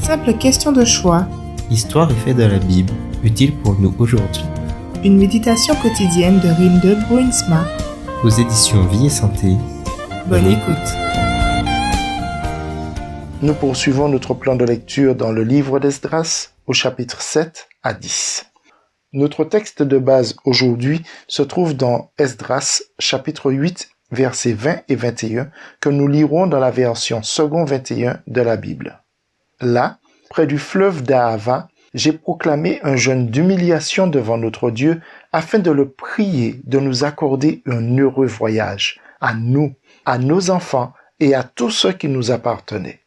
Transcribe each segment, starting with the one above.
Simple question de choix. Histoire et faits de la Bible, utile pour nous aujourd'hui. Une méditation quotidienne de Rinde Bruinsma. Aux éditions Vie et Santé. Bonne écoute. Nous poursuivons notre plan de lecture dans le livre d'Esdras, au chapitre 7 à 10. Notre texte de base aujourd'hui se trouve dans Esdras, chapitre 8, versets 20 et 21, que nous lirons dans la version second 21 de la Bible. Là, près du fleuve d'Ahava, j'ai proclamé un jeûne d'humiliation devant notre Dieu afin de le prier de nous accorder un heureux voyage, à nous, à nos enfants et à tous ceux qui nous appartenaient.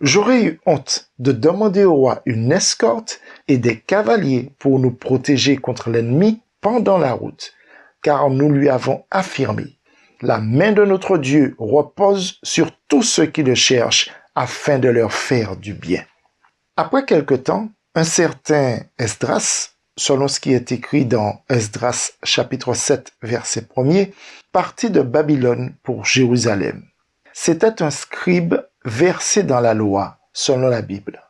J'aurais eu honte de demander au roi une escorte et des cavaliers pour nous protéger contre l'ennemi pendant la route, car nous lui avons affirmé: la main de notre Dieu repose sur tous ceux qui le cherchent afin de leur faire du bien. Après quelque temps, un certain Esdras, selon ce qui est écrit dans Esdras chapitre 7 verset 1er, partit de Babylone pour Jérusalem. C'était un scribe versé dans la loi, selon la Bible.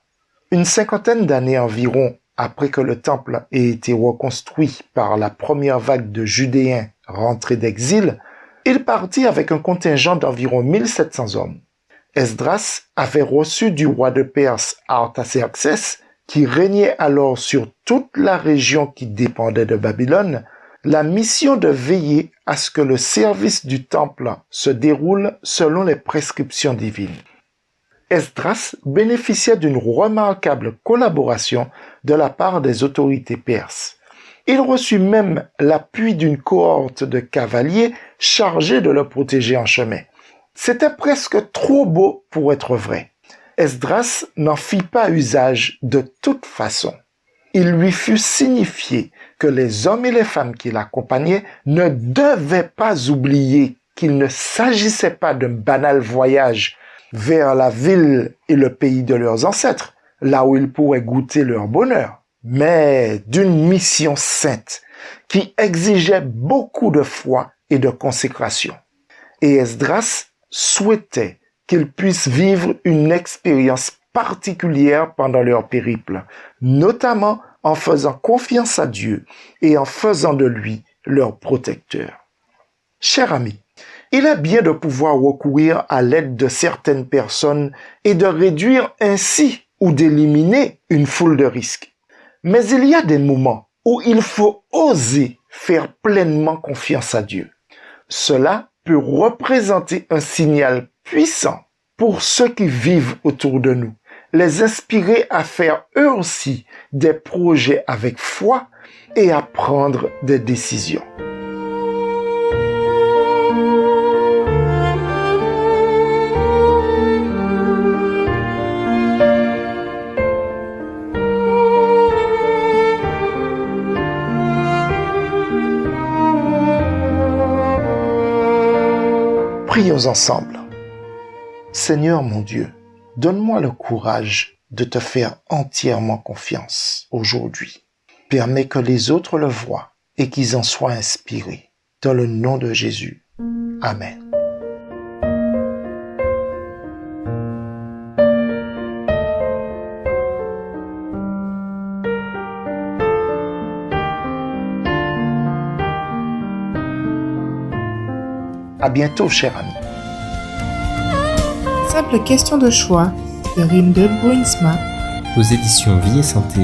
Une cinquantaine d'années environ après que le temple ait été reconstruit par la première vague de Judéens rentrés d'exil, il partit avec un contingent d'environ 1700 hommes. Esdras avait reçu du roi de Perse Artaxerxès, qui régnait alors sur toute la région qui dépendait de Babylone, la mission de veiller à ce que le service du temple se déroule selon les prescriptions divines. Esdras bénéficiait d'une remarquable collaboration de la part des autorités perses. Il reçut même l'appui d'une cohorte de cavaliers chargés de le protéger en chemin. C'était presque trop beau pour être vrai. Esdras n'en fit pas usage de toute façon. Il lui fut signifié que les hommes et les femmes qui l'accompagnaient ne devaient pas oublier qu'il ne s'agissait pas d'un banal voyage vers la ville et le pays de leurs ancêtres, là où ils pourraient goûter leur bonheur, mais d'une mission sainte qui exigeait beaucoup de foi et de consécration. Et Esdras souhaitait qu'ils puissent vivre une expérience particulière pendant leur périple, notamment en faisant confiance à Dieu et en faisant de lui leur protecteur. Cher ami, il est bien de pouvoir recourir à l'aide de certaines personnes et de réduire ainsi ou d'éliminer une foule de risques. Mais il y a des moments où il faut oser faire pleinement confiance à Dieu. Cela peut représenter un signal puissant pour ceux qui vivent autour de nous, les inspirer à faire eux aussi des projets avec foi et à prendre des décisions. Prions ensemble. Seigneur mon Dieu, donne-moi le courage de te faire entièrement confiance aujourd'hui. Permets que les autres le voient et qu'ils en soient inspirés. Dans le nom de Jésus. Amen. À bientôt, cher ami. Simple question de choix de Rinde Bruinsma. Aux éditions Vie et Santé.